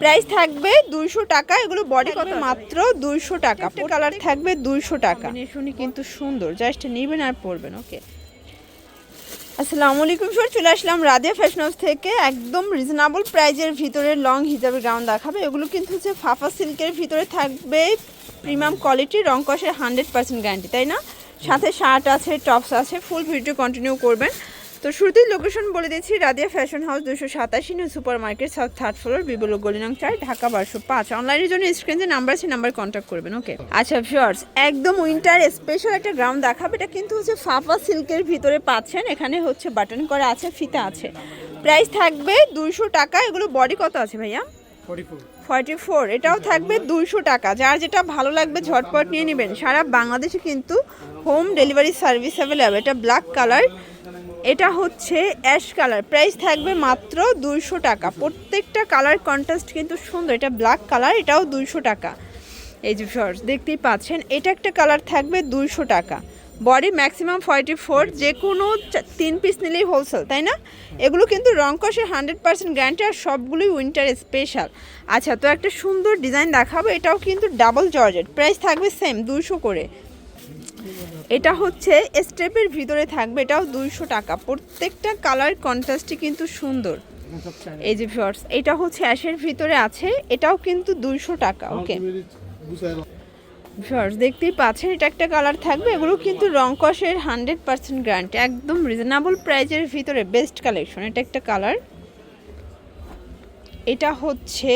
Price থাকবে 200 টাকা। এগুলো বডি কত? মাত্র 200 টাকা। কালার থাকবে 200 টাকা। শুনি কিন্তু সুন্দর, জাস্ট নেবেন আর পরবেন। ওকে, আসসালামু আলাইকুম স্যার, চলে আসলাম রাদিয়া ফ্যাশন হাউস থেকে একদম রিজনেবল প্রাইজের ভিতরে লং হিজাবের গাউন দেখাবে। এগুলো কিন্তু হচ্ছে ফাফা সিল্কের ভিতরে থাকবে, প্রিমিয়াম কোয়ালিটি, রং কষের 100% গ্যারান্টি, তাই না? সাথে শার্ট আছে, টপস আছে। ফুল ভিডিও কন্টিনিউ করবেন। তো শুরুতেই লোকেশন বলে দিচ্ছি, Radia fashion house 287 new super market, south 3rd floor, বিবল গলি নং 4, ঢাকা 1205। অনলাইনের জন্য স্ক্রিনে নাম্বার আছে, নাম্বার কন্ট্যাক্ট করবেন। ওকে, আচ্ছা ভিউয়ার্স, একদম উইন্টার স্পেশাল একটা গাউন দেখাবে। এটা কিন্তু হচ্ছে ফাফা সিল্কের ভিতরে পাচ্ছেন। এখানে হচ্ছে বাটন করা আছে, ফিতা আছে। প্রাইস থাকবে 200 টাকা। এগুলো বডি কত আছে ভাইয়া? 44। এটাও থাকবে 200 টাকা। যার যেটা ভালো লাগবে ঝটপট নিয়ে নেবেন। সারা বাংলাদেশে কিন্তু হোম ডেলিভারি সার্ভিস অ্যাভেলেবল। এটা ব্ল্যাক কালার, এটা হচ্ছে অ্যাশ কালার। প্রাইস থাকবে মাত্র 200 টাকা। প্রত্যেকটা কালার কন্ট্রাস্ট কিন্তু সুন্দর। এটা ব্ল্যাক কালার, এটাও 200 টাকা। এই যে শর্টস দেখতেই পাচ্ছেন, এটা একটা কালার থাকবে 200 টাকা। বডি ম্যাক্সিমাম 44, যে কোনো 3 পিস নিলেই হোলসেল, তাই না? এগুলো কিন্তু রং কষের 100% গ্যারান্টি, আর সবগুলোই উইন্টার স্পেশাল। আচ্ছা, তো একটা সুন্দর ডিজাইন দেখাবো। এটাও কিন্তু ডাবল জর্জেট। প্রাইস থাকবে সেম 200 করে। এটা হচ্ছে স্টেপের ভিতরে থাকবে, এটাও 200 টাকা। প্রত্যেকটা কালার কন্ট্রাস্টই কিন্তু সুন্দর। এই যে শর্টস, এটা হচ্ছে অ্যাশের ভিতরে আছে, এটাও কিন্তু 200 টাকা। ওকে শর্টস দেখতেই পাচ্ছেন, এটা একটা কালার থাকবে। এগুলো কিন্তু রং কষের 100% গ্যারান্টি, একদম রিজনেবল প্রাইজের ভিতরে বেস্ট কালেকশন। এটা একটা কালার, এটা হচ্ছে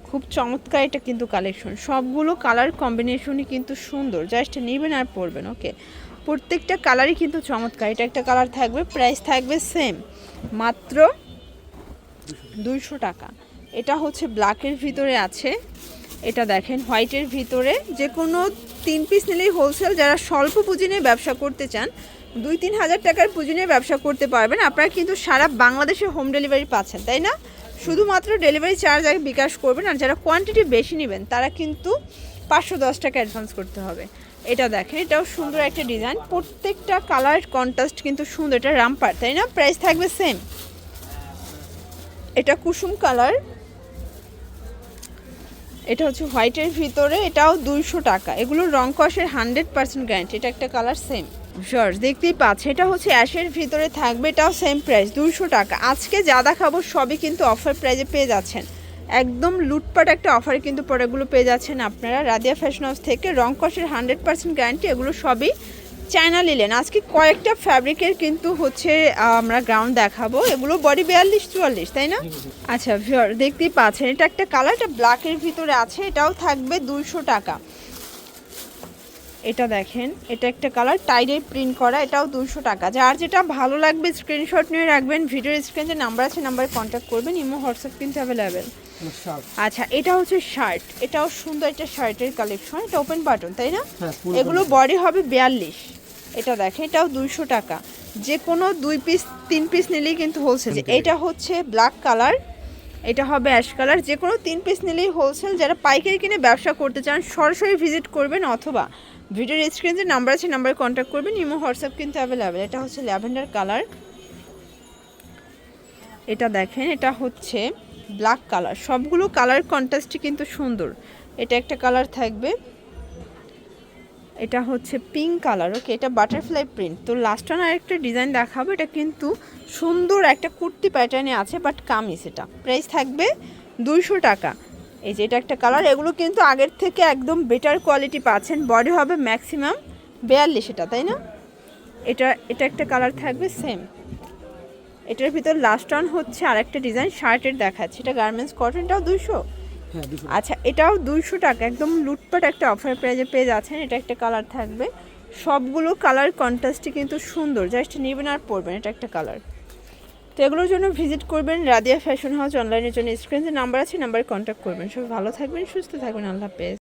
খুব চমৎকার। এটা কিন্তু কালেকশন, সবগুলো কালার কম্বিনেশনই কিন্তু সুন্দর, জাস্ট নেবেন আর পরবেন। ওকে, প্রত্যেকটা কালারই কিন্তু চমৎকার। এটা একটা কালার থাকবে, প্রাইস থাকবে সেম মাত্র 200 টাকা। এটা হচ্ছে ব্ল্যাকের ভিতরে আছে, এটা দেখেন হোয়াইটের ভিতরে। যে কোনো 3 পিস নিলেই হোলসেল। যারা স্বল্প পুঁজি নিয়ে ব্যবসা করতে চান, 2-3 হাজার টাকার পুঁজি নিয়ে ব্যবসা করতে পারবেন। আপনারা কিন্তু সারা বাংলাদেশে হোম ডেলিভারি পাচ্ছেন, তাই না? শুধুমাত্র ডেলিভারি চার্জ আগে বিকাশ করবেন। আর যারা কোয়ান্টিটি বেশি নেবেন তারা কিন্তু 510 টাকা অ্যাডভান্স করতে হবে। এটা দেখেন, এটাও সুন্দর একটা ডিজাইন। প্রত্যেকটা কালার কন্ট্রাস্ট কিন্তু সুন্দর। এটা রামপার, তাই না? প্রাইস থাকবে সেম। এটা কুসুম কালার, এটা হচ্ছে হোয়াইটের ভিতরে, এটাও 200 টাকা। এগুলো রং কষের 100% গ্যারান্টি। এটা একটা কালার সেম শর্টস দেখতেই পাচ্ছে, এটা হচ্ছে অ্যাশের ভিতরে থাকবে, এটাও সেম প্রাইস 200 টাকা। আজকে যা দেখাবো সবই কিন্তু অফার প্রাইজে পেয়ে যাচ্ছেন। একদম লুটপাট একটা অফারে কিন্তু প্রোডাক্টগুলো পেয়ে যাচ্ছেন আপনারা রাদিয়া ফ্যাশন হাউস থেকে। রং কষের 100% গ্যারান্টি। এগুলো সবই চায়না লিলেন। আজকে কয়েকটা ফ্যাব্রিকের কিন্তু হচ্ছে আমরা গ্রাউন্ড দেখাবো। এগুলো বডি 42-44, তাই না? আচ্ছা ভিউয়ার দেখতেই পাচ্ছেন, এটা একটা কালার, এটা ব্ল্যাকের ভিতরে আছে, এটাও থাকবে 200 টাকা। এটা দেখেন, এটা একটা কালার, টাইডে প্রিন্ট করা, এটাও 200 টাকা। যার যেটা ভালো লাগবে স্ক্রিনশট নিয়ে রাখবেন। ভিডিওর স্ক্রিনে নাম্বার আছে, নাম্বারে কন্ট্যাক্ট করবেন। ইমো হোয়াটসঅ্যাপ কিন্তু অ্যাভেলেবেল। আচ্ছা, এটা হচ্ছে শার্ট, এটাও সুন্দর একটা শার্টের কালেকশন। এটা ওপেন বাটন, তাই না? এগুলো বডি হবে 42। এটা দেখেন, এটাও 200 টাকা। যে কোনো 2 পিস 3 পিস নিলেই কিন্তু হোলসেল। এটা হচ্ছে ব্ল্যাক কালার, এটা হবে অ্যাশ কালার। যে কোনো 3 পিস নিলেই হোলসেল। যারা পাইকারি কিনে ব্যবসা করতে চান সরাসরি ভিজিট করবেন, অথবা ভিডিওর স্ক্রিনে নাম্বার আছে, নাম্বারে কন্ট্যাক্ট করবেন। ইমো হোয়াটসঅ্যাপ কিন্তু অ্যাভেলেবেল। এটা হচ্ছে ল্যাভেন্ডার কালার, এটা দেখেন, এটা হচ্ছে ব্ল্যাক কালার। সবগুলো কালার কন্ট্রাস্টই কিন্তু সুন্দর। এটা একটা কালার থাকবে, এটা হচ্ছে পিঙ্ক কালার। ওকে, এটা বাটারফ্লাই প্রিন্ট। তো লাস্ট অন আরেকটা ডিজাইন দেখাবো। এটা কিন্তু সুন্দর একটা কুর্তি প্যাটার্নে আছে, বাট কামিজ। এটা প্রাইস থাকবে 200 টাকা। এই যে এটা একটা কালার। এগুলো কিন্তু আগের থেকে একদম বেটার কোয়ালিটি পাচ্ছেন। বডি হবে ম্যাক্সিমাম 42, এটা তাই না? এটা একটা কালার থাকবে সেম। এটার ভিতর লাস্ট অন হচ্ছে আরেকটা ডিজাইন শার্টের দেখাচ্ছে। এটা গার্মেন্টস কটনটাও 200। আচ্ছা, এটাও 200 টাকা। একদম লুটপাট একটা অফার প্রাইজে পেয়ে যাচ্ছেন। এটা একটা কালার থাকবে। সবগুলো কালার কন্ট্রাস্টই কিন্তু সুন্দর, জাস্ট নেবেন আর পরবেন। এটা একটা কালার। তো এগুলোর জন্য ভিজিট করবেন রাদিয়া ফ্যাশন হাউস। অনলাইনের জন্য স্ক্রিনে নাম্বার আছে, নাম্বারে কন্ট্যাক্ট করবেন। সবাই ভালো থাকবেন, সুস্থ থাকবেন। আল্লাহ হাফেজ।